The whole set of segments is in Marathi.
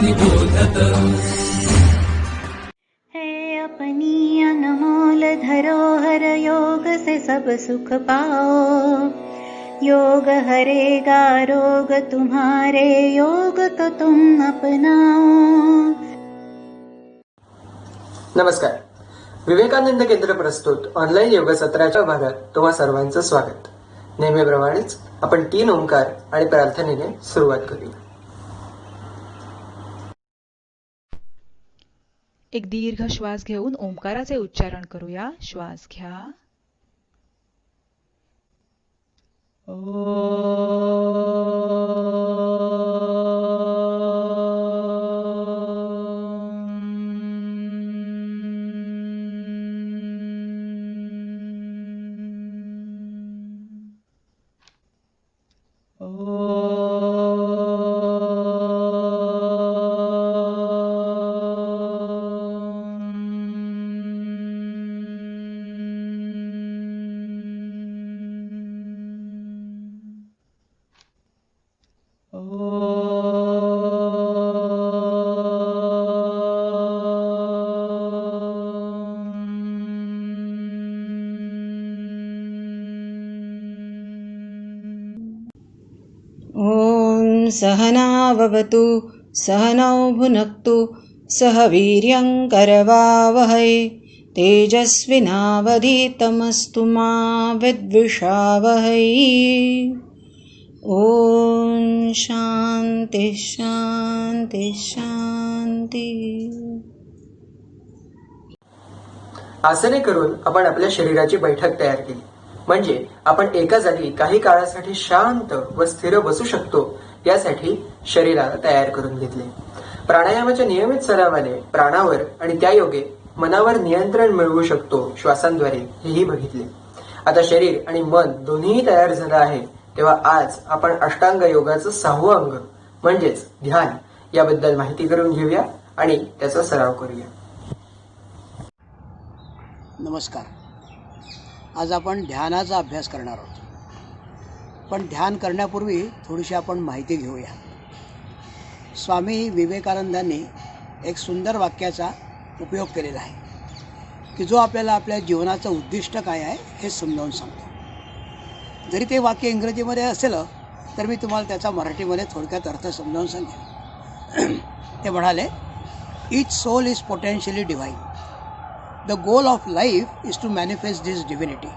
निबोधत। है अपनी अनमोल धरोहर, योग से सब सुख पाओ। योग हरेगा रोग तुम्हारे, योग तो तुम अपनाओ। नमस्कार. विवेकानंद केंद्र प्रस्तुत ऑनलाईन योग सत्राच्या भागात तुम्हा सर्वांचं स्वागत. नेहमीप्रमाणेच आपण 3 ओंकार आणि प्रार्थनेने सुरुवात करूया. एक दीर्घ श्वास घेऊन ओंकाराचे उच्चारण करूया. श्वास घ्या. ॐ सहनाववतु सहनौ भुनक्तु सह वीर्यं करवावहै तेजस्विनावधीतमस्तु मा विद्विषावहै। ॐ शान्ति शान्ति शान्ति. आसने करून आपण आपल्या शरीराची बैठक तयार केली, म्हणजे आपण एका जागी काही काळासाठी शांत व स्थिर बसू शकतो यासाठी शरीराला तयार करून घेतले. प्राणायामाच्या नियमित सरावाने प्राणावर आणि त्या योगे मनावर नियंत्रण मिळवू शकतो श्वासांद्वारे, हेही बघितले. आता शरीर आणि मन दोन्हीही तयार झालं आहे, तेव्हा आज आपण अष्टांग योगाचं 6वं अंग म्हणजेच ध्यान याबद्दल माहिती करून घेऊया आणि त्याचा सराव करूया. नमस्कार. आज आपण ध्यानाचा अभ्यास करणार आहोत. पण ध्यान करण्यापूर्वी थोडीशी आपण माहिती घेऊया. स्वामी विवेकानंदांनी एक सुंदर वाक्याचा उपयोग केलेला आहे की जो आपल्याला आपल्या जीवनाचं उद्दिष्ट काय आहे हे समजावून सांगतो. जरी ते वाक्य इंग्रजीमध्ये असेल तर मी तुम्हाला त्याचा मराठीमध्ये थोडक्यात अर्थ समजावून सांगेन. ते म्हणाले, each soul is potentially divine. The goal of life is to manifest this divinity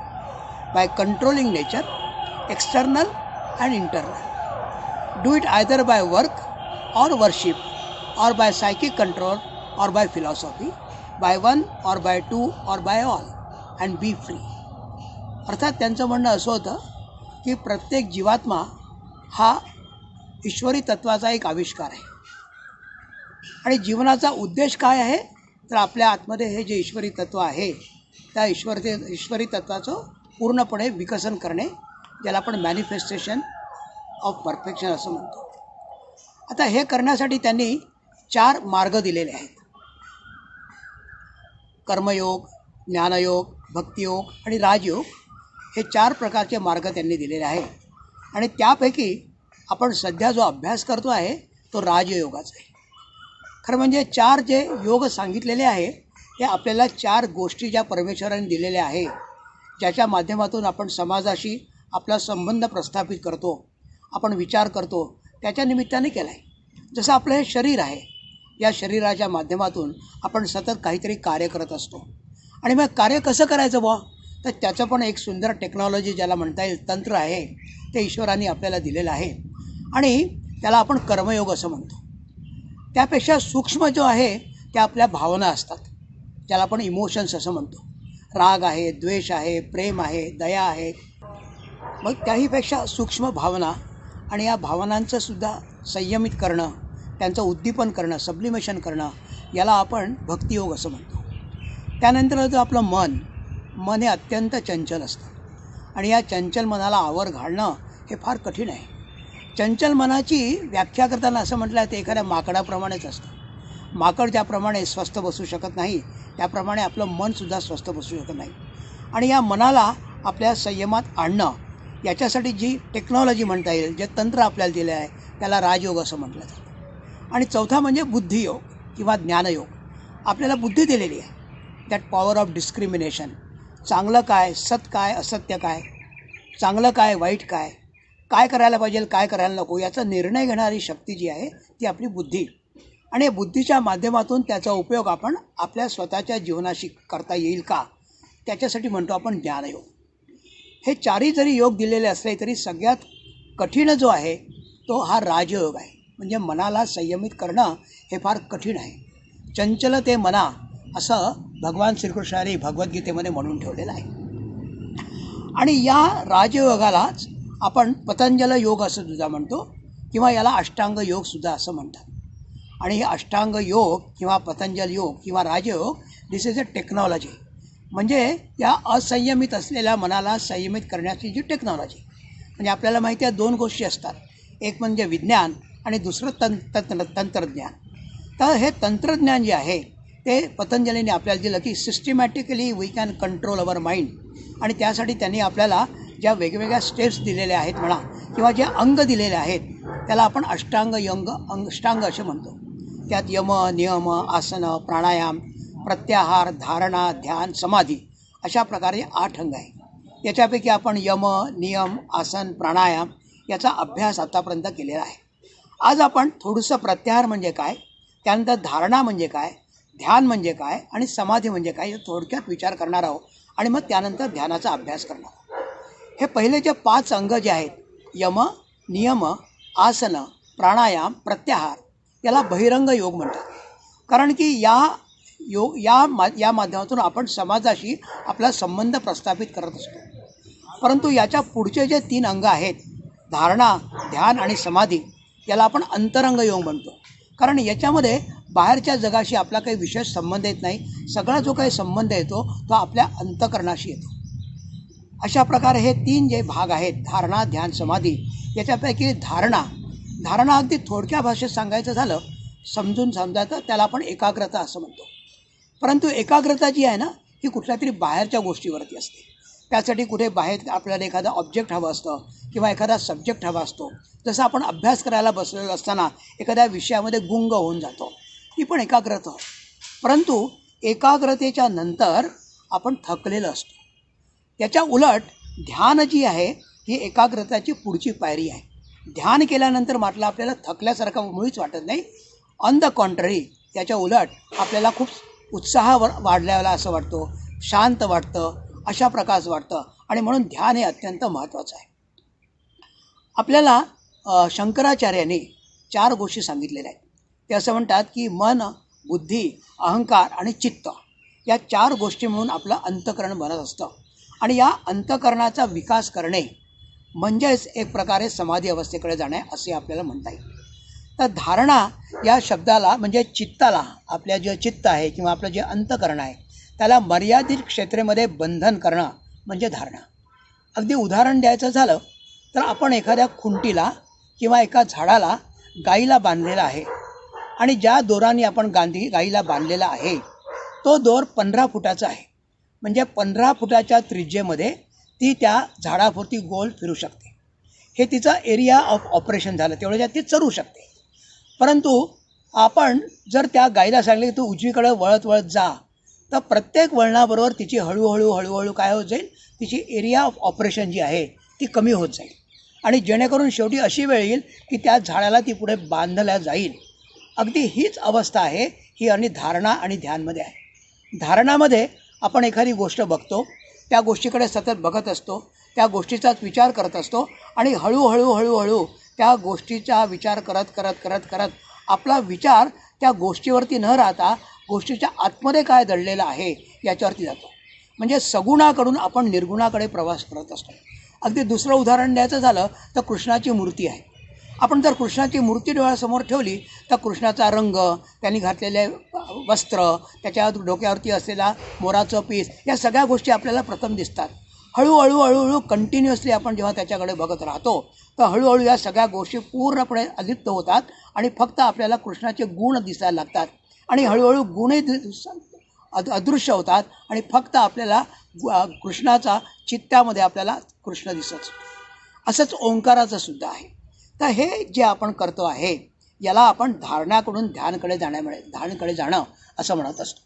by controlling nature, external and internal. Do it either by work or worship, or by psychic control, or by philosophy, by one or by two or by all, and be free. अर्थात त्यांचं म्हणणं असं होतं की प्रत्येक जीवात्मा हा ईश्वरी तत्वाचा एक आविष्कार आहे आणि जीवनाचा उद्देश काय आहे तर आपल्या आतमध्ये हे जे ईश्वरी तत्व आहे त्या ईश्वरी तत्वाचं पूर्णपणे विकसन करणे, ज्याला आपण मॅनिफेस्टेशन ऑफ परफेक्शन असं म्हणतो. आता हे करण्यासाठी त्यांनी 4 मार्ग दिलेले आहेत. कर्मयोग, ज्ञानयोग, भक्तियोग आणि राजयोग हे 4 प्रकारचे मार्ग त्यांनी दिलेले आहे. आणि त्यापैकी आपण सध्या जो अभ्यास करतो आहे तो राजयोगाचा आहे. खरं म्हणजे 4 जे योग सांगितलेले आहे हे आपल्याला 4 गोष्टी ज्या परमेश्वराने दिलेल्या आहे, ज्याच्या माध्यमातून आपण समाजाशी आपला संबंध प्रस्थापित करतो, आपण विचार करतो, त्याच्या निमित्ताने केला आहे. जसं आपलं हे शरीर आहे, या शरीराच्या माध्यमातून आपण सतत काहीतरी कार्य करत असतो. आणि मग कार्य कसं करायचं बुवा, तर त्याचं पण एक सुंदर टेक्नॉलॉजी ज्याला म्हणता येईल, तंत्र आहे, ते ईश्वराने आपल्याला दिलेलं आहे आणि त्याला आपण कर्मयोग असं म्हणतो. त्यापेक्षा सूक्ष्म जो आहे त्या आपल्या भावना असतात, ज्याला आपण इमोशन्स असं म्हणतो. राग आहे, द्वेष आहे, प्रेम आहे, दया आहे. मग त्याहीपेक्षा सूक्ष्म भावना आणि या भावनांचं सुद्धा संयमित करणं, त्यांचं उद्दीपन करणं, सब्लिमेशन करणं, याला आपण भक्तियोग असं म्हणतो. त्यानंतर जो आपलं मन हे अत्यंत चंचल असतं आणि या चंचल मनाला आवर घालणं हे फार कठीण आहे. चंचल मनाची व्याख्या करताना असं म्हटलं आहे ते एखाद्या माकडाप्रमाणेच असतं. माकड ज्याप्रमाणे स्वस्थ बसू शकत नाही त्याप्रमाणे आपलं मनसुद्धा स्वस्थ बसू शकत नाही. आणि या मनाला आपल्या संयमात आणणं याच्यासाठी जी टेक्नॉलॉजी म्हणता येईल, जे तंत्र आपल्याला दिले आहे त्याला राजयोग असं म्हटलं जातं. आणि चौथा म्हणजे बुद्धियोग किंवा ज्ञानयोग. आपल्याला बुद्धी दिलेली आहे, दॅट पॉवर ऑफ डिस्क्रिमिनेशन. चांगलं काय, सत काय, असत्य काय, चांगलं काय, वाईट काय, काय करायला पाहिजे, काय करायला नको, याचा निर्णय घेणारी शक्ती जी आहे ती आपली बुद्धी. आणि या बुद्धीच्या माध्यमातून त्याचा उपयोग आपण आपल्या स्वतःच्या जीवनाशी करता येईल का, त्याच्यासाठी म्हणतो आपण ज्ञानयोग. हे चारही जरी योग दिलेले असले तरी सगळ्यात कठीण जो आहे तो हा राजयोग आहे. म्हणजे मनाला संयमित करणं हे फार कठीण आहे. चंचल ते मना असं भगवान श्रीकृष्णाने भगवद्गीतेमध्ये म्हणून ठेवलेलं आहे. आणि या राजयोगालाच आपण पतंजल योग असं सुद्धा म्हणतो किंवा याला अष्टांग योग सुद्धा असं म्हणतात. आणि हे अष्टांग योग किंवा पतंजल योग किंवा राजयोग, दिस इज अ टेक्नॉलॉजी. म्हणजे या असंयमित असलेल्या मनाला संयमित करण्याची जी टेक्नॉलॉजी. म्हणजे आपल्याला माहिती आहे 2 गोष्टी असतात, एक म्हणजे विज्ञान आणि दुसरं तंत्रज्ञान. तर हे तंत्रज्ञान जे आहे ते पतंजलीने आपल्याला दिलं की systematically we can control our mind. आणि त्यासाठी त्यांनी आपल्याला ज्या वेगवेगळ्या स्टेप्स दिलेल्या आहेत म्हणा किंवा जे अंग दिलेले आहेत त्याला आपण अष्टांग अष्टांग असे म्हणतो. त्यात यम, नियम, आसन, प्राणायाम, प्रत्याहार, धारणा, ध्यान, समाधी अशा प्रकारे 8 अंग आहे. याच्यापैकी आपण यम, नियम, आसन, प्राणायाम याचा अभ्यास आतापर्यंत केलेला आहे. आज आपण थोडंसं प्रत्याहार म्हणजे काय, त्यानंतर धारणा म्हणजे काय, ध्यान म्हणजे काय आणि समाधी म्हणजे काय हे थोडक्यात विचार करणार आहोत. आणि मग त्यानंतर ध्यानाचा अभ्यास करणार आहोत. हे पहिले जे 5 अंग जे आहेत, यम, नियम, आसन, प्राणायाम, प्रत्याहार, याला बहिरंग योग म्हणतात. कारण की या माध्यमातून आपण समाजाशी आपला संबंध प्रस्थापित करत असतो. परंतु याच्या पुढचे जे 3 अंग आहेत, धारणा, ध्यान आणि समाधी, याला आपण अंतरंग योग म्हणतो. कारण याच्यामध्ये बाहेरच्या जगाशी आपला काही विशेष संबंध येत नाही. सगळा जो काही संबंध येतो तो आपल्या अंतःकरणाशी येतो. अशा प्रकारे हे 3 जे भाग आहेत, धारणा, ध्यान, समाधी, याच्यापैकी धारणा अगदी थोडक्या भाषेत सांगायचं झालं, समजून समजायचं, त्याला आपण एकाग्रता असं म्हणतो. परंतु एकाग्रता जी आहे ना ही कुठल्या तरी बाहेरच्या गोष्टीवरती असते. त्यासाठी कुठे बाहेर आपल्याला एखादा ऑब्जेक्ट हवं असतं किंवा एखादा सब्जेक्ट हवा असतो. जसं आपण अभ्यास करायला बसलेलो असताना एखाद्या विषयामध्ये गुंग होऊन जातो, ती पण एकाग्रता. परंतु एकाग्रतेच्या नंतर आपण थकलेलं असतो. याच्या उलट ध्यान जी आहे ही एकाग्रताची पुढची पायरी आहे. ध्यान केल्यानंतर म्हटलं आपल्याला थकल्यासारखं मुळीच वाटत नाही. ऑन द कॉन्ट्ररी, त्याच्या उलट आपल्याला खूप उत्साह वाढलेला असं वाटतो, शांत वाटतं, अशा प्रकारचं वाटतं. आणि म्हणून ध्यान हे अत्यंत महत्त्वाचं आहे. आपल्याला शंकराचार्यांनी 4 गोष्टी सांगितलेल्या आहेत. ते असं म्हणतात की मन, बुद्धी, अहंकार आणि चित्त या 4 गोष्टी म्हणून आपलं अंतःकरण बनत असतं. आणि या अंतःकरणाचा विकास करणे म्हणजेच एक प्रकारे समाधी अवस्थेकडे जाणे असे आपल्याला म्हणता येईल. तर धारणा या शब्दाला म्हणजे चित्ताला, आपल्या जे चित्त आहे किंवा आपलं जे अंतःकरण आहे त्याला मर्यादित क्षेत्रेमध्ये बंधन करणं म्हणजे धारणा. अगदी उदाहरण द्यायचं झालं तर आपण एखाद्या खुंटीला किंवा एका झाडाला गाईला बांधलेला आहे आणि ज्या दोराने आपण गाईला बांधलेला आहे तो दोर 15 फुटाचा आहे. म्हणजे 15 फुटाच्या त्रिज्येमध्ये ती त्या झाडापुरती गोल फिरू शकते. हे तिचं एरिया ऑफ ऑपरेशन झालं, तेवढ्या ती चरू शकते. परंतु आपण जर त्या गाईला सांगले की तू उजवीकडे वळत वळत जा, तर प्रत्येक वळणाबरोबर तिची हळूहळू काय होत जाईल, तिची एरिया ऑफ ऑपरेशन जी आहे ती कमी होत जाईल. आणि जेणेकरून शेवटी अशी वेळ येईल की त्या झाडाला ती पुढे बांधल्या जाईल. अगदी हीच अवस्था आहे ही आणि धारणा आणि ध्यानमध्ये आहे. धारणामध्ये आपण एखादी गोष्ट बघतो, त्या गोष्टीकडे सतत बघत असतो, त्या गोष्टीचाच विचार करत असतो आणि हळूहळू त्या गोष्टीचा विचार करत आपला विचार त्या गोष्टीवरती न राहता गोष्टीच्या आतमध्ये काय दडलेलं आहे याच्यावरती जातो. म्हणजे सगुणाकडून आपण निर्गुणाकडे प्रवास करत असतो. अगदी दुसरं उदाहरण द्यायचं झालं तर कृष्णाची मूर्ती आहे. आपण जर कृष्णाची मूर्ती डोळ्यासमोर ठेवली तर कृष्णाचा रंग, त्यांनी घातलेले वस्त्र, त्याच्या डोक्यावरती असलेला मोराचं पीस, या सगळ्या गोष्टी आपल्याला प्रथम दिसतात. हळूहळू कंटिन्युअसली आपण जेव्हा त्याच्याकडे बघत राहतो तर हळूहळू या सगळ्या गोष्टी पूर्णपणे अलिप्त होतात आणि फक्त आपल्याला कृष्णाचे गुण दिसायला लागतात. आणि हळूहळू गुणही अदृश्य होतात आणि फक्त आपल्याला कृष्णाचा चित्तामध्ये आपल्याला कृष्ण दिसत. असंच ओंकाराचं सुद्धा आहे. तर हे जे आपण करतो आहे याला आपण धारणाकडून ध्यानकडे जाणं असं म्हणत असतो.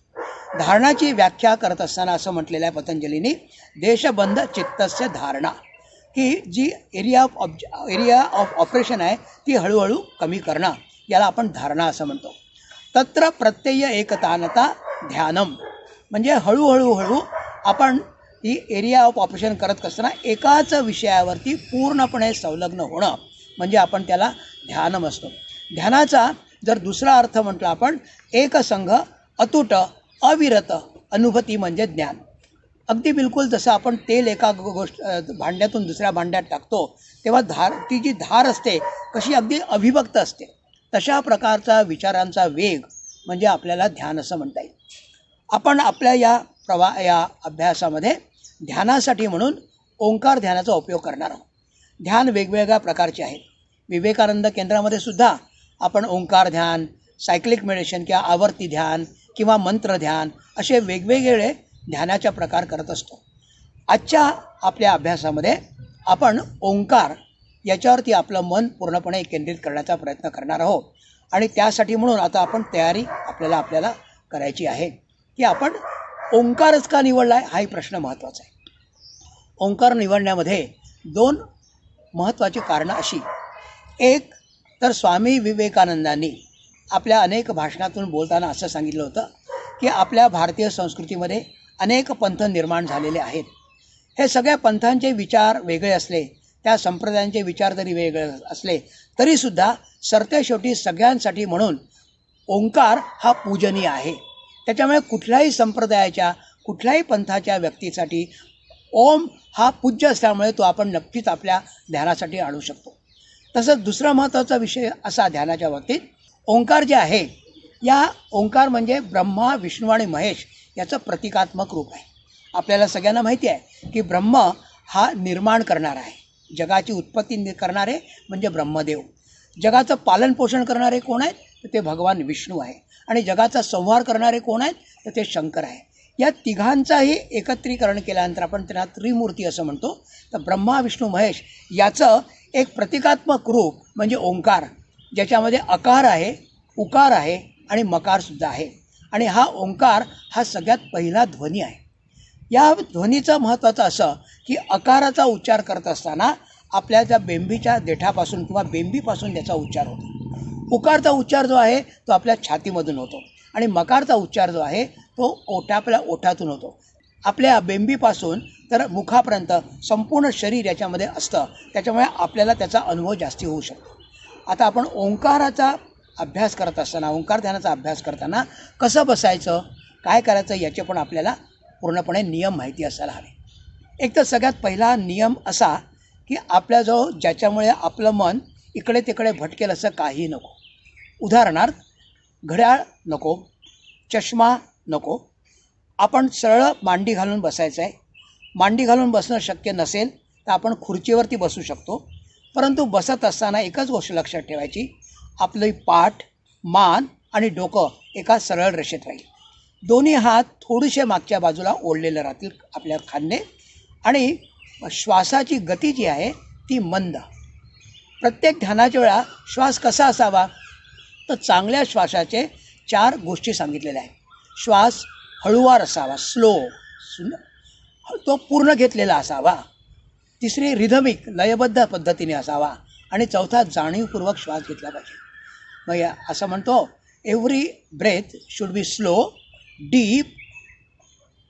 धारणाची व्याख्या करत असताना असं म्हटलेलं आहे पतंजलींनी, देशबंध चित्तस्य धारणा, की जी एरिया ऑफ ऑपरेशन आहे ती हळूहळू कमी करणं, याला आपण धारणा असं म्हणतो. तत्र प्रत्यय एकतानता ध्यानम, म्हणजे हळूहळू आपण ही एरिया ऑफ ऑपरेशन करत असताना एकाच विषयावरती पूर्णपणे संलग्न होणं म्हणजे आपण त्याला ध्यानम असतो. ध्यानाचा जर दुसरा अर्थ म्हटला आपण एकसंघ, अतुट, अविरत अनुभूती म्हणजे ज्ञान. अगदी बिलकुल जसं आपण तेल एका भांड्यातून दुसऱ्या भांड्यात टाकतो तेव्हा ती जी धार असते कशी अगदी अविभक्त असते, तशा प्रकारचा विचारांचा वेग म्हणजे आपल्याला ध्यान असं म्हणता येईल. आपण आपल्या या अभ्यासामध्ये ध्यानासाठी म्हणून ओंकार ध्यानाचा उपयोग करणार आहोत. ध्यान वेगवेगळ्या प्रकारचे आहेत. विवेकानंद केंद्रामध्ये सुद्धा आपण ओंकार ध्यान, सायक्लिक मेडिटेशन किंवा आवर्ती ध्यान किंवा मंत्र ध्यान असे वेगवेगळे ध्यानाच्या प्रकार करत असतो. आजच्या आपल्या अभ्यासामध्ये आपण ओंकार याच्यावरती आपलं मन पूर्णपणे केंद्रित करण्याचा प्रयत्न करणार आहोत. आणि त्यासाठी म्हणून आता आपण तयारी आपल्याला करायची आहे की आपण ओंकारच का निवडला आहे, हाही प्रश्न महत्त्वाचा आहे. ओंकार निवडण्यामध्ये दोन महत्त्वाची कारणं अशी. एक तर स्वामी विवेकानंदांनी आपल्या अनेक भाषणातून बोलताना असं सांगितलं होतं की आपल्या भारतीय संस्कृतीमध्ये अनेक पंथ निर्माण झालेले आहेत. हे सगळ्या पंथांचे विचार वेगळे असले, त्या संप्रदायांचे विचार जरी वेगळे असले तरीसुद्धा सरतेशेवटी सगळ्यांसाठी म्हणून ओंकार हा पूजनीय आहे. त्याच्यामुळे कुठल्याही संप्रदायाच्या कुठल्याही पंथाच्या व्यक्तीसाठी ओम हा पूज्य असल्यामुळे तो आपण नक्कीच आपल्या ध्यानासाठी आणू शकतो. तसंच दुसरा महत्त्वाचा विषय असा ध्यानाच्या बाबतीत, ओंकार जे आहे, या ओंकार म्हणजे ब्रह्मा, विष्णू आणि महेश याचं प्रतिकात्मक रूप आहे. आपल्याला सगळ्यांना माहिती आहे की ब्रह्म हा निर्माण करणारा आहे. जगाची उत्पत्ती करणारे म्हणजे ब्रह्मदेव. जगाचं पालनपोषण करणारे कोण आहेत तर ते भगवान विष्णू आहे. आणि जगाचा संहार करणारे कोण आहेत तर ते शंकर आहे. या तिघांचाही एकत्रीकरण केल्यानंतर आपण त्यांना त्रिमूर्ती असं म्हणतो. तर ब्रह्मा, विष्णू, महेश याचं एक प्रतिकात्मक रूप म्हणजे ओंकार, ज्याच्यामध्ये अकार आहे, उकार आहे आणि मकारसुद्धा आहे. आणि हा ओंकार हा सगळ्यात पहिला ध्वनी आहे. या ध्वनीचं महत्त्वाचं असं की अकाराचा उच्चार करत असताना आपल्या त्या बेंबीच्या देठापासून किंवा बेंबीपासून त्याचा उच्चार होतो. उकारचा उच्चार जो आहे तो आपल्या छातीमधून होतो आणि मकारचा उच्चार जो आहे तो आपल्या ओठातून होतो. आपल्या बेंबीपासून तर मुखापर्यंत संपूर्ण शरीर याच्यामध्ये असतं, त्याच्यामुळे आपल्याला त्याचा अनुभव जास्ती होऊ शकतो. आता आपण ओंकाराचा अभ्यास करत असताना, ओंकार ध्यानाचा अभ्यास करताना कसं बसायचं, काय करायचं याचे पण आपल्याला पूर्णपणे नियम माहिती असायला हवे. एक तर सगळ्यात पहिला नियम असा की आपल्याजवळ ज्याच्यामुळे आपलं मन इकडे तिकडे भटकेल असं काही नको. उदाहरणार्थ, घड्याळ नको, चष्मा नको. आपण सरळ मांडी घालून बसायचं आहे. मांडी घालून बसणं शक्य नसेल तर आपण खुर्चीवरती बसू शकतो. परंतु बसत असताना एकच गोष्ट लक्षात ठेवायची, आपली पाठ, मान आणि डोकं एका सरळ रेषेत राहील. दोन्ही हात थोडेसे मागच्या बाजूला ओढलेले राहतील आपल्या खांदे. आणि श्वासाची गती जी आहे ती मंद. प्रत्येक ध्यानाच्या वेळा श्वास कसा असावा तर चांगल्या श्वासाचे 4 गोष्टी सांगितलेल्या आहेत. श्वास हळूवार असावा, स्लो, तो पूर्ण घेतलेला असावा. तिसरी रिधमिक, लयबद्ध पद्धतीने असावा. आणि चौथा जाणीवपूर्वक श्वास घेतला पाहिजे. मग असं म्हणतो, every breath should be slow, deep,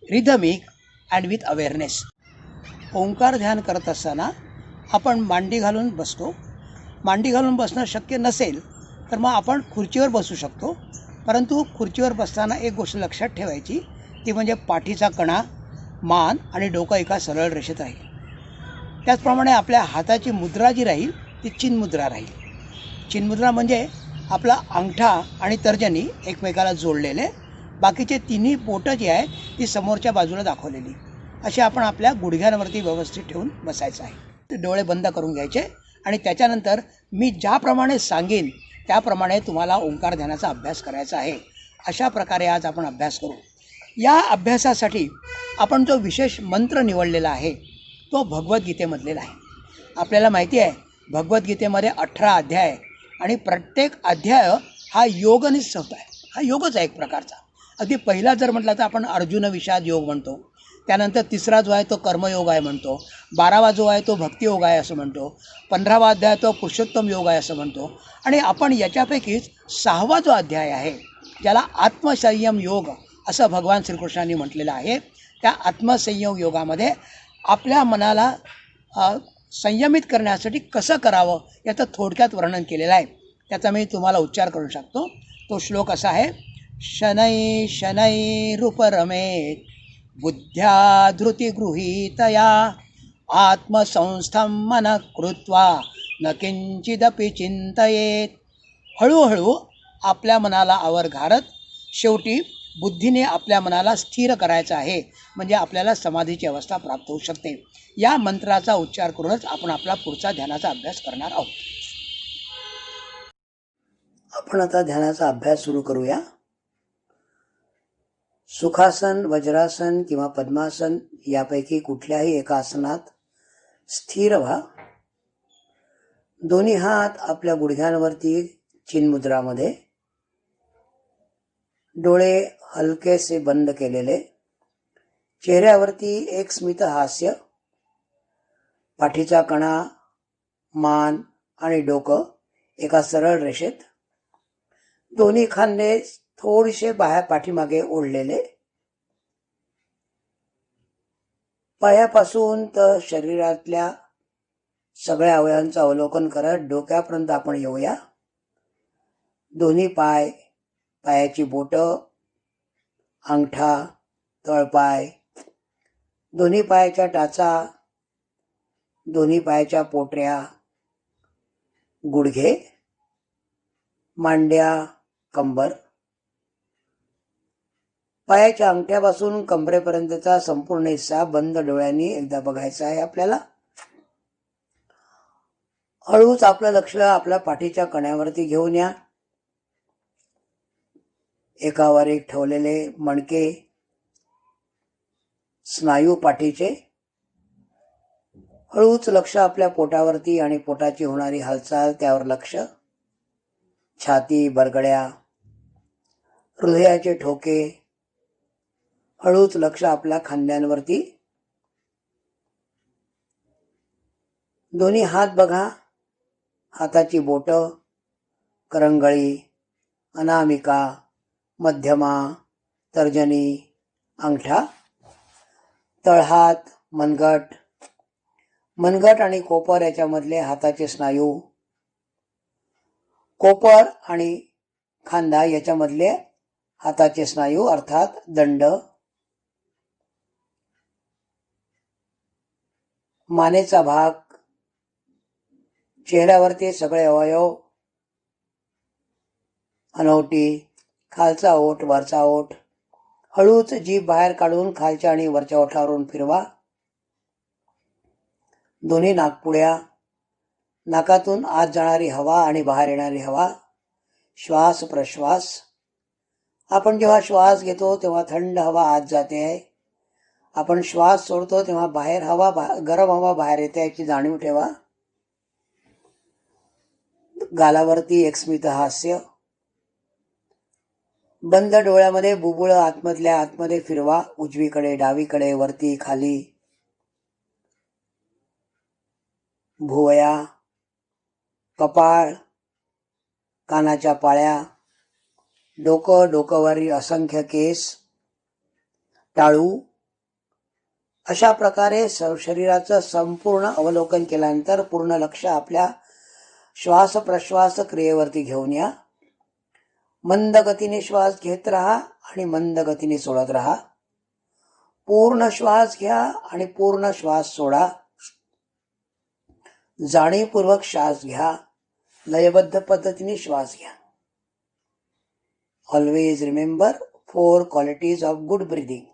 rhythmic and with awareness. Omkar ध्यान करत असताना आपण मांडी घालून बसतो. मांडी घालून बसणं शक्य नसेल तर मग आपण खुर्चीवर बसू शकतो. परंतु खुर्चीवर बसताना एक गोष्ट लक्षात ठेवायची, ती म्हणजे पाठीचा कणा, मान आणि डोकं एका सरळ रेषेत राहील. त्याचप्रमाणे आपल्या हाताची मुद्रा जी राहील ती चिन्मुद्रा राहील. चिन्मुद्रा म्हणजे आपला अंगठा आणि तर्जनी एकमेकाला जोडलेले, बाकीचे तिन्ही बोटं जी आहे ती समोरच्या बाजूला दाखवलेली, असे आपण आपल्या गुडघ्यांवरती व्यवस्थित ठेवून बसायचं आहे. डोळे बंद करून घ्यायचे आणि त्याच्यानंतर मी ज्याप्रमाणे सांगेन त्याप्रमाणे तुम्हाला ओंकार ध्यानाचा अभ्यास करायचा आहे. अशा प्रकारे आज आपण अभ्यास करू. या अभ्यासासाठी आपण जो विशेष मंत्र निवडलेला आहे तो भगवद्गीतेमधलेला आहे. आपल्याला माहिती आहे भगवद्गीतेमध्ये 18 अध्याय आणि प्रत्येक अध्याय हा योगनिष्ठ होत आहे. हा योगच आहे एक प्रकारचा. अगदी पहिला जर म्हटलं तर आपण अर्जुन विषाद योग म्हणतो. त्यानंतर तिसरा जो आहे तो कर्मयोग आहे म्हणतो. 12वा जो आहे तो भक्तियोग आहे असं म्हणतो. 15वा अध्याय तो पुरुषोत्तम योग आहे असं म्हणतो. आणि आपण याच्यापैकीच 6वा जो अध्याय आहे ज्याला आत्मसंयम योग असं भगवान श्रीकृष्णांनी म्हटलेलं आहे, त्या आत्मसंयम योगामध्ये आपल्या मनाला संयमित करण्यासाठी कसं करावं याचं थोडक्यात वर्णन केलेलं आहे. त्याचा मी तुम्हाला उच्चार करू शकतो. तो श्लोक असा आहे: शनै शनैरुपरमेत् बुद्ध्या धृतिगृहीतया आत्मसंस्थं मनः कृत्वा न किंचिदपि चिंतयेत. हळूहळू आपल्या मनाला आवर घालत शेवटी बुद्धीने आपल्या मनाला स्थिर करायचं आहे, म्हणजे आपल्याला समाधीची अवस्था प्राप्त होऊ शकते. या मंत्राचा उच्चार करूनच आपण आपला पुढचा ध्यानाचा अभ्यास करणार आहोत. आपण आता ध्यानाचा अभ्यास सुरू करूया. सुखासन, वज्रासन किंवा पद्मासन यापैकी कुठल्याही एका आसनात स्थिर व्हा. दोन्ही हात आपल्या गुडघ्यांवरती चिन्मुद्रामध्ये, डोळे हलकेसे बंद केलेले, चेहऱ्यावरती एक स्मित हास्य, पाठीचा कणा, मान आणि डोकं एका सरळ रेषेत, दोन्ही खांदे थोडेसे बाहेर पाठीमागे ओढलेले, पायापासून तर शरीरातल्या सगळ्या अवयवांचं अवलोकन करत डोक्यापर्यंत आपण येऊया. दोन्ही पाय, पायाची बोटं, अंगठा, तळपाय, दोन्ही पायाच्या टाचा, दोन्ही पायाच्या पोटऱ्या, गुडघे, मांड्या, कंबर, पायाच्या अंगठ्यापासून कंबरेपर्यंतचा संपूर्ण हिस्सा बंद डोळ्यांनी एकदा बघायचा आहे आपल्याला. हळूच आपलं लक्ष आपल्या पाठीच्या कण्यावरती घेऊन या. एकावर एक ठेवलेले मणके, स्नायू पाठीचे. हळूच लक्ष आपल्या पोटावरती आणि पोटाची होणारी हालचाल त्यावर लक्ष. छाती, बरगड्या, हृदयाचे ठोके. हळूच लक्ष आपल्या खांद्यांवरती. दोन्ही हात बघा. हाताची बोटं, करंगळी, अनामिका, मध्यमा, तर्जनी, अंगठा, तळहात, मनगट, मनगट आणि कोपर याच्यामधले हाताचे स्नायू, कोपर आणि खांदा याच्यामधले हाताचे स्नायू अर्थात दंड, मानेचा भाग, चेहऱ्यावरती सगळे अवयव, हनवटी, खालचा ओठ, वरचा ओठ. हळूच जीभ बाहेर काढून खालच्या आणि वरच्या ओठावरून फिरवा. दोन्ही नाकपुड्या, नाकातून आत जाणारी हवा आणि बाहेर येणारी हवा, श्वास प्रश्वास. आपण जेव्हा श्वास घेतो तेव्हा थंड हवा आत जाते आहे. आपण श्वास सोडतो तेव्हा बाहेर गरम हवा बाहेर येते याची जाणीव ठेवा. गालावरती एक स्मित हास्य. बंद डोळ्यामध्ये बुबुळ आतमधल्या आतमध्ये फिरवा. उजवीकडे, डावीकडे, वरती, खाली. भुवया, कपाळ, कानाच्या पाळ्या, डोकं, डोकावरील असंख्य केस, टाळू. अशा प्रकारे शरीराचं संपूर्ण अवलोकन केल्यानंतर पूर्ण लक्ष आपल्या श्वास प्रश्वास क्रियेवरती घेऊन या. मंद गतीने श्वास घेत राहा आणि मंद गतीने सोडत राहा. पूर्ण श्वास घ्या आणि पूर्ण श्वास सोडा. जाणीवपूर्वक श्वास घ्या. लयबद्ध पद्धतीने श्वास घ्या. Always remember 4 qualities of good breathing: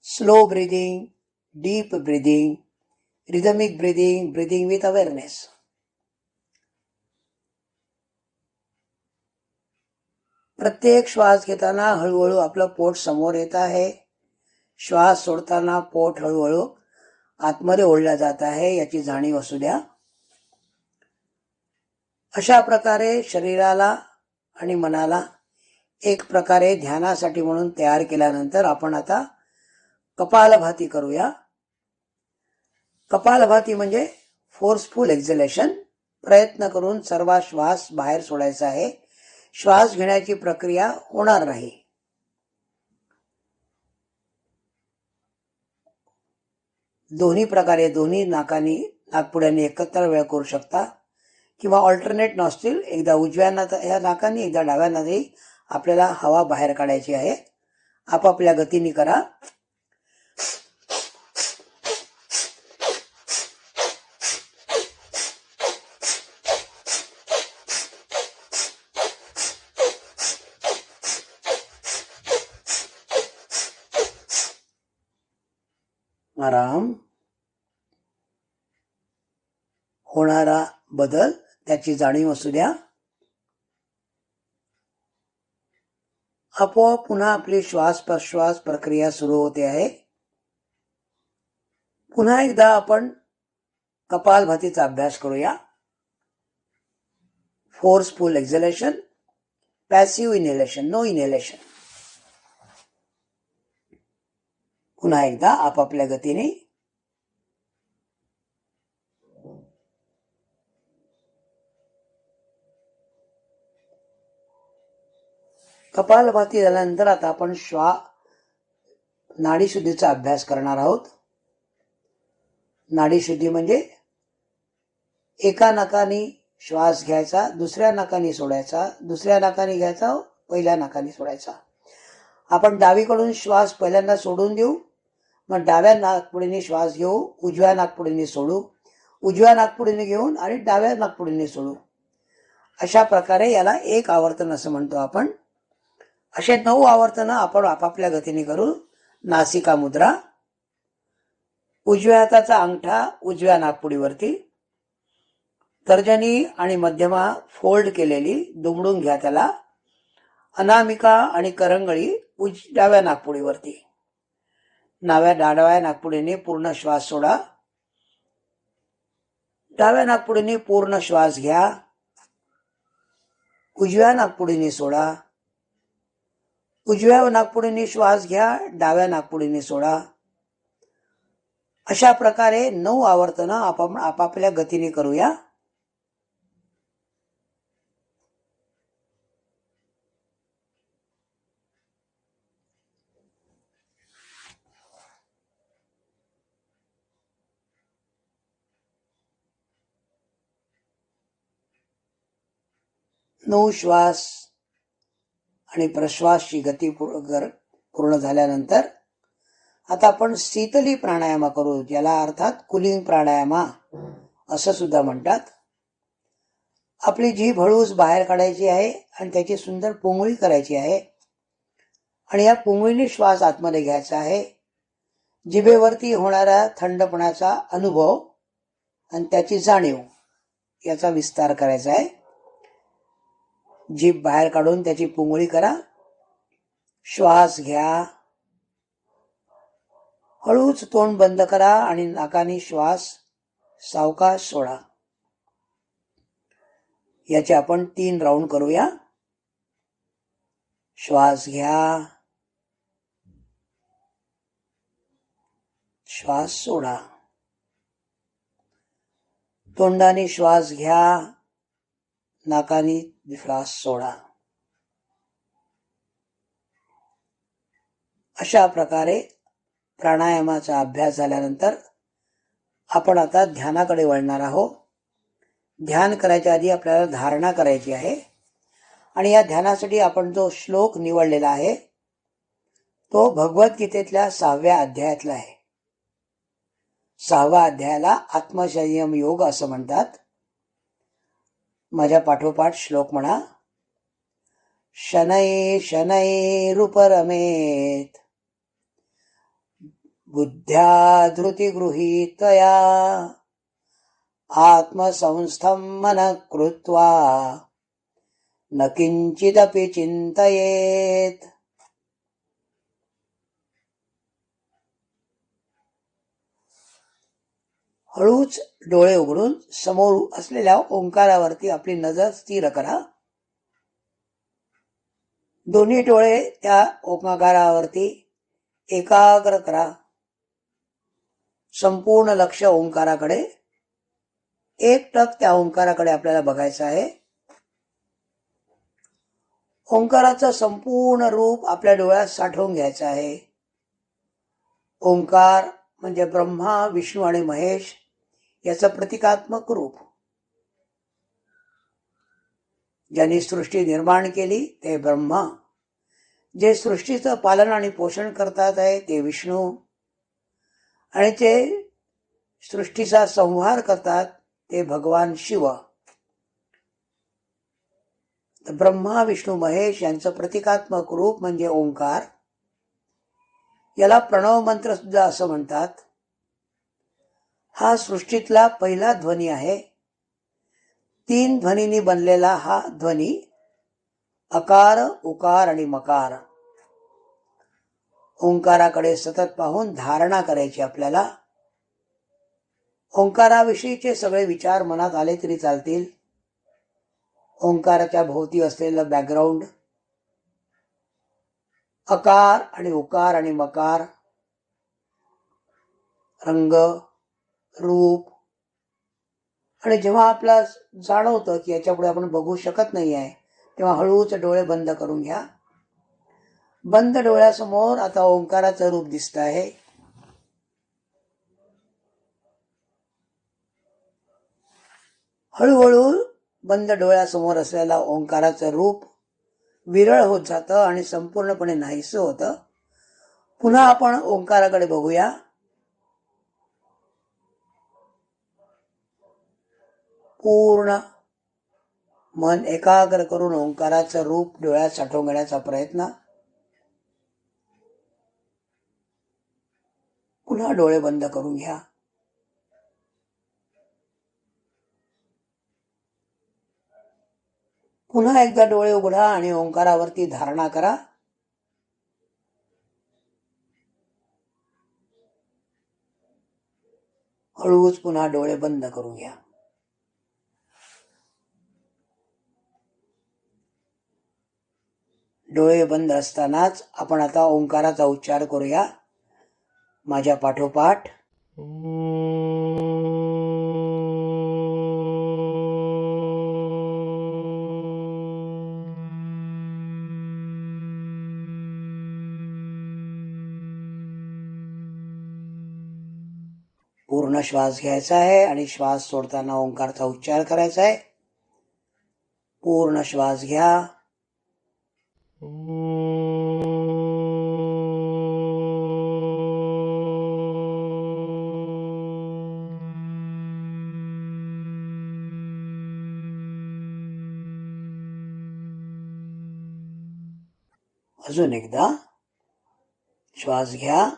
slow breathing, deep breathing, rhythmic breathing, breathing with awareness. प्रत्येक श्वास घेताना हळूहळू आपलं पोट समोर येत आहे. श्वास सोडताना पोट हळूहळू आतमध्ये ओढला जात आहे याची जाणीव असू द्या. अशा प्रकारे शरीराला आणि मनाला एक प्रकारे ध्यानासाठी म्हणून तयार केल्यानंतर आपण आता कपालभाती करूया. कपालभाती म्हणजे फोर्सफुल एक्झलेशन. प्रयत्न करून सर्व श्वास बाहेर सोडायचा आहे. श्वास घेण्याची प्रक्रिया होणार नाही. दोन्ही प्रकारे दोन्ही नाकपुड्यांनी एकत्र वेळ करू शकता किंवा ऑल्टरनेट नॉस्ट्रिल, एकदा उजव्या नाकानी एकदा डाव्या नाकानी आपल्याला हवा बाहेर काढायची आहे. आपापल्या गतीने करा. आराम. होणारा बदल त्याची जाणीव असू द्या. आपोआप पुन्हा आपली श्वास प्रश्वास प्रक्रिया सुरू होते आहे. पुन्हा एकदा आपण कपालभातीचा अभ्यास करूया. Forceful exhalation, passive inhalation, no inhalation. पुन्हा एकदा आपापल्या गतीने. कपालभाती झाल्यानंतर आता आपण नाडीशुद्धीचा अभ्यास करणार आहोत. नाडीशुद्धी म्हणजे एका नाकाने श्वास घ्यायचा, दुसऱ्या नाकाने सोडायचा, दुसऱ्या नाकाने घ्यायचा, पहिल्या नाकाने सोडायचा. आपण डावीकडून श्वास पहिल्यांदा सोडून देऊ, मग डाव्या नाकपुडीने श्वास घेऊ, उजव्या नाकपुडीने सोडू, उजव्या नाकपुडीने घेऊन आणि डाव्या नाकपुडीने सोडू. अशा प्रकारे याला एक आवर्तन असं म्हणतो आपण. असे 9 आवर्तन आपण आपापल्या गतीने करू. नासिका मुद्रा. उजव्या हाताचा अंगठा उजव्या नाकपुडीवरती, तर्जनी आणि मध्यमा फोल्ड केलेली दुमडून घ्या त्याला. अनामिका आणि करंगळी डाव्या नाकपुडीवरती. डाव्या नाकपुडीने पूर्ण श्वास सोडा. डाव्या नाकपुडीने पूर्ण श्वास घ्या. उजव्या नाकपुडीने सोडा. उजव्या नाकपुडीने श्वास घ्या, डाव्या नाकपुडीने सोडा. अशा प्रकारे 9 आवर्तन आपण आपापल्या गतीने करूया. नऊ श्वास आणि प्रश्वासची गती पूर्ण झाल्यानंतर आता आपण शीतली प्राणायाम करू, ज्याला अर्थात कुलिंग प्राणायामा असं सुद्धा म्हणतात. आपली जीभ हळूच बाहेर काढायची आहे आणि त्याची सुंदर पोंगळी करायची आहे आणि या पोंगळीने श्वास आतमध्ये घ्यायचा आहे. जिभेवरती होणारा थंडपणाचा अनुभव आणि त्याची जाणीव याचा विस्तार करायचा आहे. जीभ बाहेर काढून त्याची पोंगळी करा. श्वास घ्या. हळूच तोंड बंद करा आणि नाकाने श्वास सावकाश सोडा. याचे आपण 3 राऊंड करूया. श्वास घ्या. श्वास सोडा. तोंडाने श्वास घ्या. नाकाने श्वास सोडा. अशा प्रकारे प्राणायामाचा अभ्यास झाल्यानंतर आपण आता ध्यानाकडे वळणार आहोत. ध्यान करायच्या आधी आपल्याला धारणा करायची आहे आणि या ध्यानासाठी आपण जो श्लोक निवडलेला आहे तो भगवद्गीतेतल्या 6व्या अध्यायातला आहे. 6व्या अध्यायाला आत्मसंयम योग असं म्हणतात. माझ्या पाठोपाठ श्लोक म्हणा. शनै शनैरुपरमेत बुद्ध्या धृती गृहीतया आत्मसंस्थं मनः कृत्वा न किंचिदपि चिंतयेत. हळूच डोळे उघडून समोर असलेल्या ओंकारावरती आपली नजर स्थिर करा. दोन्ही डोळे त्या ओंकारावरती एकाग्र करा. संपूर्ण लक्ष ओंकाराकडे, एकटक त्या ओंकाराकडे आपल्याला बघायचं आहे. ओंकाराचं संपूर्ण रूप आपल्या डोळ्यात साठवून घ्यायचं आहे. ओंकार म्हणजे ब्रह्मा, विष्णू आणि महेश याचं प्रतिकात्मक रूप. ज्यांनी सृष्टी निर्माण केली ते ब्रह्मा, जे सृष्टीचं पालन आणि पोषण करतात आहे ते विष्णू, आणि ते सृष्टीचा संहार करतात ते भगवान शिव. ब्रह्मा, विष्णू, महेश यांचं प्रतिकात्मक रूप म्हणजे ओंकार. याला प्रणव मंत्र सुद्धा असं म्हणतात. हा सृष्टीतला पहिला ध्वनी आहे. 3 ध्वनींनी बनलेला हा ध्वनी अकार, उकार आणि मकार. ओंकाराकडे सतत पाहून धारणा करायची आपल्याला. ओंकाराविषयीचे सगळे विचार मनात आले तरी चालतील. ओंकाराच्या भोवती असलेलं बॅकग्राऊंड, अकार आणि उकार आणि मकार, रंग, रूप, आणि जेव्हा आपला जाणवतं की याच्यापुढे आपण बघू शकत नाही आहे तेव्हा हळूच डोळे बंद करून घ्या. बंद डोळ्यासमोर आता ओंकाराचं रूप दिसत आहे. हळूहळू बंद डोळ्यासमोर असलेला ओंकाराचं रूप विरळ होत जातं आणि संपूर्णपणे नाहीसं होतं. पुन्हा आपण ओंकाराकडे बघूया. पूर्ण मन एकाग्र करून ओंकाराचं रूप डोळ्यात साठवून घेण्याचा प्रयत्न. पुन्हा डोळे बंद करून घ्या. पुन्हा एकदा डोळे उघडा आणि ओंकारावरती धारणा करा. हळूच पुन्हा डोळे बंद करून घ्या. डोळे बंद असतानाच आपण आता ओंकाराचा उच्चार करूया माझ्या पाठोपाठ. पूर्ण श्वास घ्यायचा आहे आणि श्वास सोडताना ओंकारचा उच्चार करायचा आहे. पूर्ण श्वास घ्या. अजून एकदा श्वास घ्या.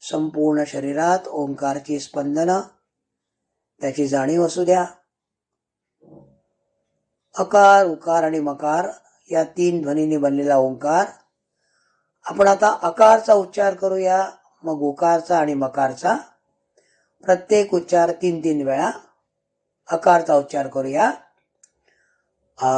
संपूर्ण शरीरात ओंकारची स्पंदनं, त्याची जाणीव असू द्या. अकार, उकार आणि मकार या 3 ध्वनींनी बनलेला ओंकार. आपण आता अकारचा उच्चार करूया, मग उकारचा आणि मकारचा. प्रत्येक उच्चार 3-3 वेळा. अकारचा उच्चार करूया. आ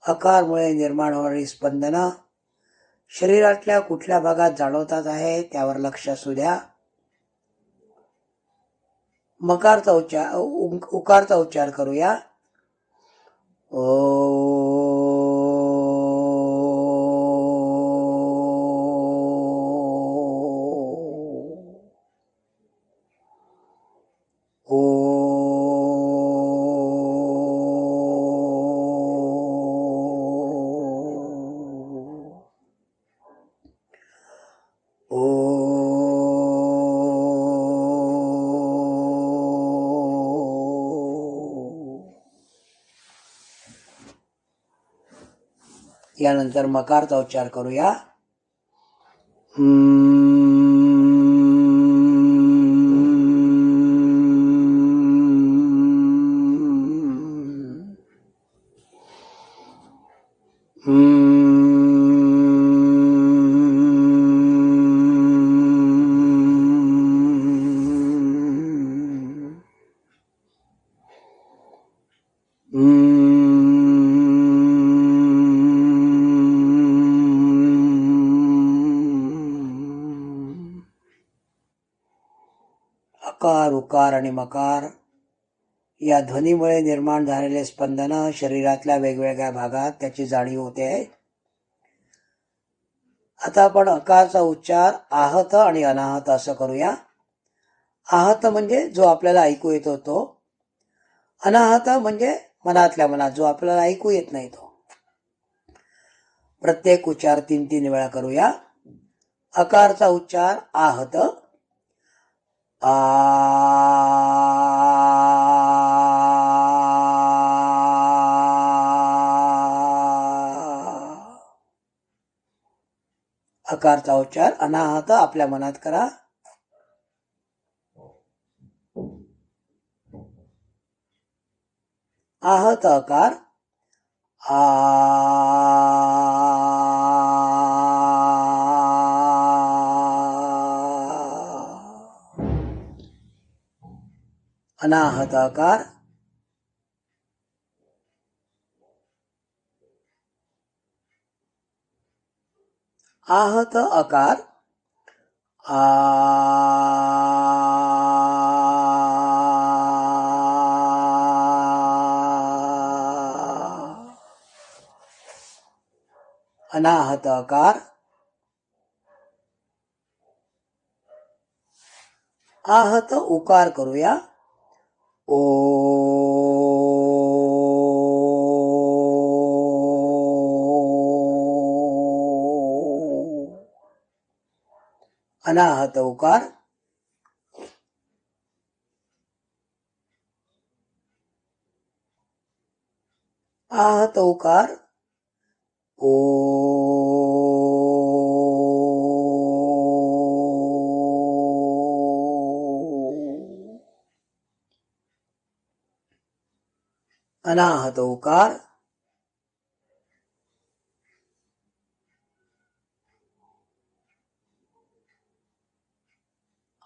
अकारमुळे निर्माण होणारी स्पंदनं शरीरातल्या कुठल्या भागात जाणवतात आहे त्यावर लक्ष असू द्या. उकारचा उच्चार करूया. ओ यानंतर मकारचा उच्चार करूया. अकार, उकार आणि मकार या ध्वनीमुळे निर्माण झालेले स्पंदन शरीरातल्या वेगवेगळ्या भागात त्याची जाणीव होते आहे. आता आपण अकारचा उच्चार आहत आणि अनाहत असं करूया. आहत म्हणजे जो आपल्याला ऐकू येतो तो. अनाहत म्हणजे मनातल्या मनात जो आपल्याला ऐकू येत नाही तो. प्रत्येक उच्चार 3-3 वेळा करूया. अकारचा उच्चार आहत. आ. अकारचा उच्चार अनाहत आपल्या मनात करा. आहत अकार आ. अनाहत अकार आहत अकार आ. अनाहत अकार आहत उकार करूया. ओ. अनाहत उकार आहत उकार ओ. अनाहत उकार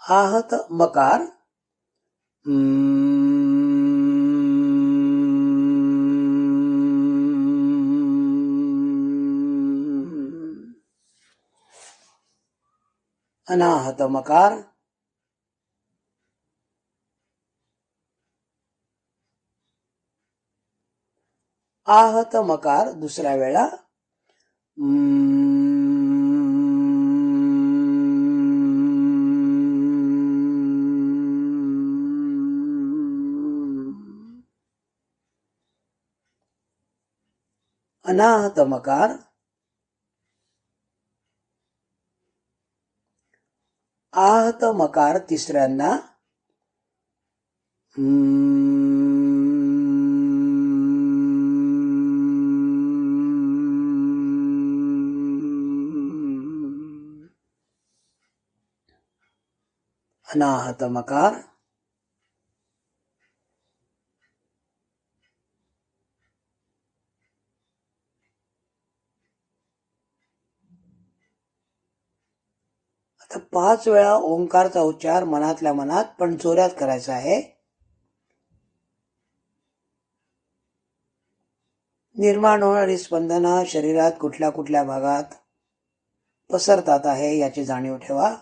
आहत मकार अनाहत मकार आहत मकार दुसऱ्या वेळा अनाहत मकार आहत मकार तिसऱ्यांदा अनाहत मकार आता 5 वेळा ओंकारचा उच्चार मनातल्या मनात पण जोरात करायचा आहे. निर्माण होणारी स्पंदन शरीरात कुठल्या कुठल्या भागात पसरतात आहे याची जाणीव ठेवा.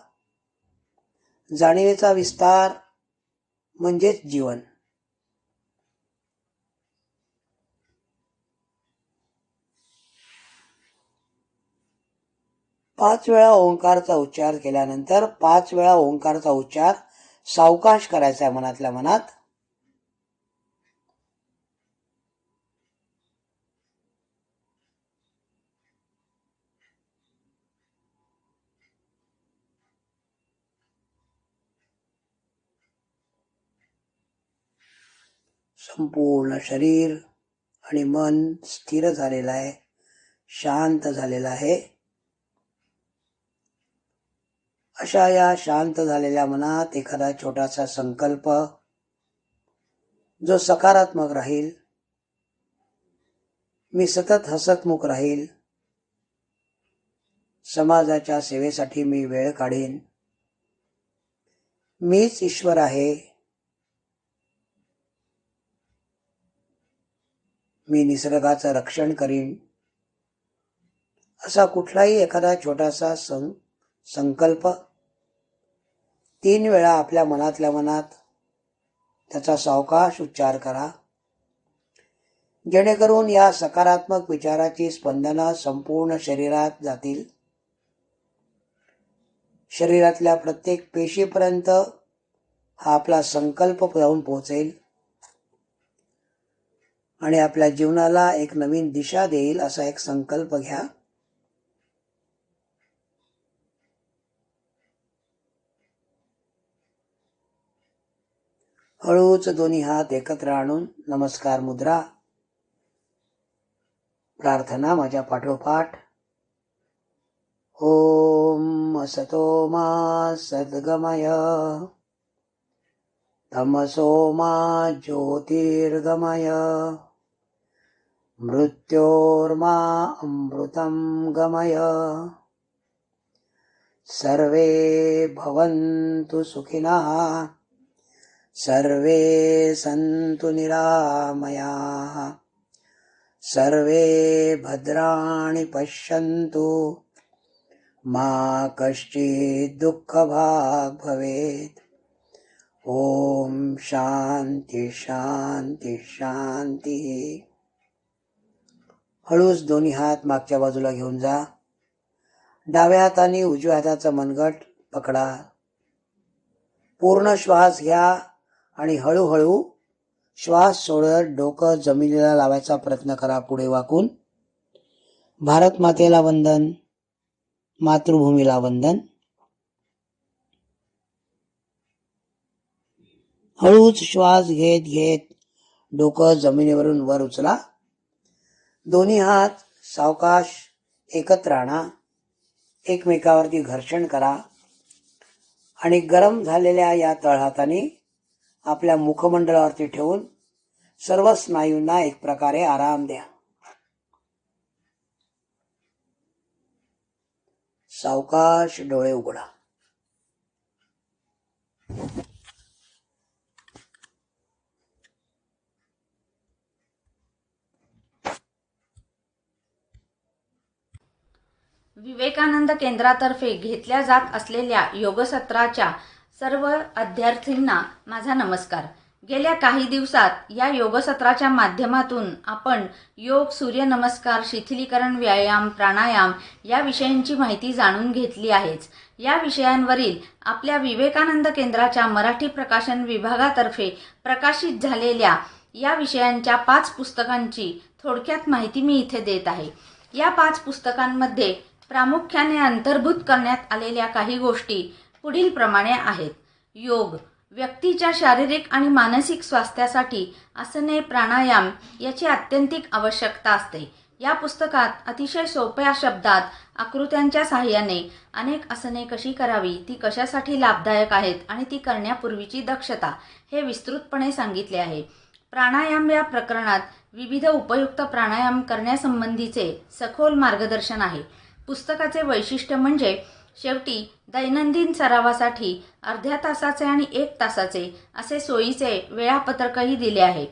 जाणीवेचा विस्तार म्हणजेच जीवन. पाच वेळा ओंकारचा उच्चार केल्यानंतर 5 वेळा ओंकारचा उच्चार सावकाश करायचा आहे मनातल्या मनात. संपूर्ण शरीर आणि मन स्थिर झालेलं आहे. शांत झालेला आहे. अशा या शांत झालेल्या मनात एखादा छोटासा संकल्प जो सकारात्मक राहील, मी सतत हसतमुख राहील, समाजाच्या सेवेसाठी मी वेळ काढीन, मीच ईश्वर आहे, मी निसर्गाचं रक्षण करीन, असा कुठलाही एखादा छोटासा संकल्प 3 वेळा आपल्या मनातल्या मनात त्याचा सावकाश उच्चार करा, जेणेकरून या सकारात्मक विचाराची स्पंदनं संपूर्ण शरीरात जातील. शरीरातल्या प्रत्येक पेशीपर्यंत हा आपला संकल्प जाऊन पोहोचेल आणि आपल्या जीवनाला एक नवीन दिशा देईल असा एक संकल्प घ्या. हळूच दोन्ही हात एकत्र आणून नमस्कार मुद्रा. प्रार्थना माझ्या पाठोपाठ. ओम असतो मा सद्गमय तमसो मा ज्योतिर्गमय मृत्योर्मा अमृतं गमय. सर्वे भवन्तु सुखिनः सर्वे सन्तु निरामयाः सर्वे भद्राणि पश्यन्तु मा कश्चित् दुःखभाग् भवेत्. ओम शांती शांती शांती. हळूच दोन्ही हात मागच्या बाजूला घेऊन जा. डाव्या हाताने उजव्या हाताचा मनगट पकडा. पूर्ण श्वास घ्या आणि हळूहळू श्वास सोडत डोकं जमिनीला लावायचा प्रयत्न करा. पुढे वाकून भारत मातेला वंदन, मातृभूमीला वंदन. हळूच श्वास घेत घेत डोकं जमिनीवरून वर उचला. दोन्ही हात सावकाश एकत्र आणा. एकमेकावरती घर्षण करा आणि गरम झालेल्या या तळहाताने आपल्या मुखमंडळावरती ठेवून सर्व स्नायूंना एक प्रकारे आराम द्या. सावकाश डोळे उघडा. विवेकानंद केंद्रातर्फे घेतल्या जात असलेल्या योगसत्राच्या सर्व अध्यार्थींना माझा नमस्कार. गेल्या काही दिवसात या योगसत्राच्या माध्यमातून आपण योग, सूर्यनमस्कार, शिथिलीकरण व्यायाम, प्राणायाम या विषयांची माहिती जाणून घेतली आहेच. या विषयांवरील आपल्या विवेकानंद केंद्राच्या मराठी प्रकाशन विभागातर्फे प्रकाशित झालेल्या या विषयांच्या 5 पुस्तकांची थोडक्यात माहिती मी इथे देत आहे. या 5 पुस्तकांमध्ये प्रामुख्याने अंतर्भूत करण्यात आलेल्या काही गोष्टी पुढील प्रमाणे आहेत. योग, व्यक्तीच्या शारीरिक आणि मानसिक स्वास्थ्यासाठी आसने, प्राणायाम याची अत्यंतिक आवश्यकता असते. या पुस्तकात अतिशय सोप्या शब्दात आकृत्यांच्या साहाय्याने अनेक आसने कशी करावी, ती कशासाठी लाभदायक आहेत आणि ती करण्यापूर्वीची दक्षता हे विस्तृतपणे सांगितले आहे. प्राणायाम या प्रकरणात विविध उपयुक्त प्राणायाम करण्यासंबंधीचे सखोल मार्गदर्शन आहे. पुस्तकाचे वैशिष्ट्य म्हणजे शेवटी दैनंदिन सरावासाठी अर्ध्या तासाचे आणि 1 तासाचे असे सोयीचे वेळापत्रकही दिले आहे.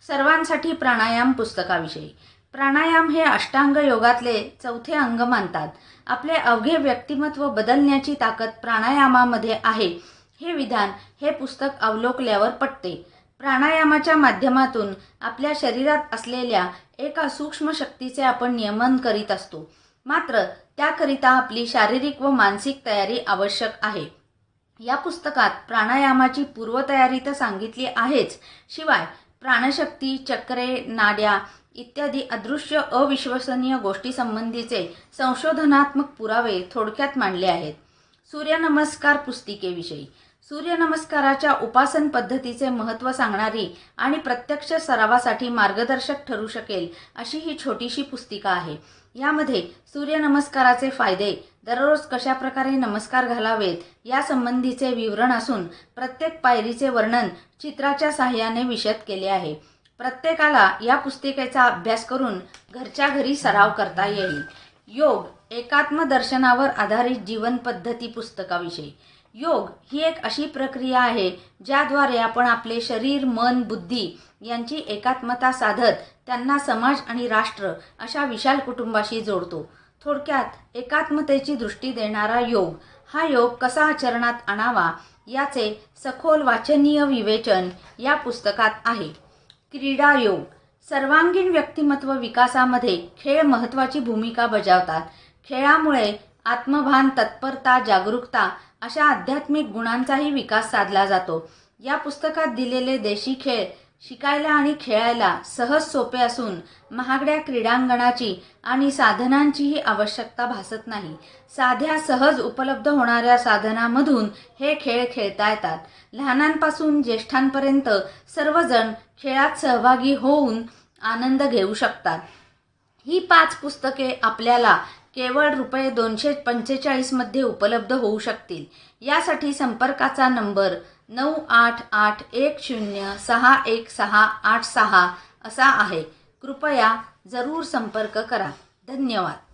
सर्वांसाठी प्राणायाम पुस्तकाविषयी. प्राणायाम हे अष्टांग योगातले 4थे अंग मानतात. आपले अवघे व्यक्तिमत्व बदलण्याची ताकद प्राणायामामध्ये आहे हे विधान हे पुस्तक अवलोकल्यावर पटते. प्राणायामाच्या माध्यमातून आपल्या शरीरात असलेल्या एका सूक्ष्म शक्तीचे आपण नियमन करीत असतो. मात्र त्याकरिता आपली शारीरिक व मानसिक तयारी आवश्यक आहे. या पुस्तकात प्राणायामाची पूर्वतयारी तर सांगितली आहेच, शिवाय प्राणशक्ती, चक्रे, नाड्या इत्यादी अदृश्य अविश्वसनीय गोष्टी संबंधीचे संशोधनात्मक पुरावे थोडक्यात मांडले आहेत. सूर्यनमस्कार पुस्तिकेविषयी. सूर्यनमस्काराच्या उपासन पद्धतीचे महत्त्व सांगणारी आणि प्रत्यक्ष सरावासाठी मार्गदर्शक ठरू शकेल अशी ही छोटीशी पुस्तिका आहे. यामध्ये सूर्यनमस्काराचे फायदे, दररोज कशा प्रकारे नमस्कार घालावेत यासंबंधीचे विवरण असून प्रत्येक पायरीचे वर्णन चित्राच्या साहाय्याने विशद केले आहे. प्रत्येकाला या पुस्तिकेचा अभ्यास करून घरच्या घरी सराव करता येईल. योग एकात्म दर्शनावर आधारित जीवन पद्धती पुस्तकाविषयी. योग ही एक अशी प्रक्रिया आहे ज्याद्वारे आपण आपले शरीर, मन, बुद्धी यांची एकात्मता साधत त्यांना समाज आणि राष्ट्र अशा विशाल कुटुंबाशी जोडतो. थोडक्यात एकात्मतेची दृष्टी देणारा योग. हा योग कसा आचरणात आणावा याचे सखोल वाचनीय विवेचन या पुस्तकात आहे. क्रीडा योग. सर्वांगीण व्यक्तिमत्व विकासामध्ये खेळ महत्त्वाची भूमिका बजावतात. खेळामुळे आत्मभान, तत्परता, जागरूकता अशा आध्यात्मिक गुणांचाही विकास साधला जातो. या पुस्तकात दिलेले देशी खेळ शिकायला आणि खेळायला सहज सोपे असून महागड्या क्रीडांगणाची आणि साधनांचीही आवश्यकता भासत नाही. साध्या सहज उपलब्ध होणाऱ्या साधनांमधून हे खेळ खेळता येतात. लहानांपासून ज्येष्ठांपर्यंत सर्वजण खेळात सहभागी होऊन आनंद घेऊ शकतात. ही 5 पुस्तके आपल्याला केवळ ₹245 मध्ये उपलब्ध होऊ शकतील. यासाठी संपर्काचा नंबर 9881061686 असा आहे. कृपया जरूर संपर्क करा. धन्यवाद.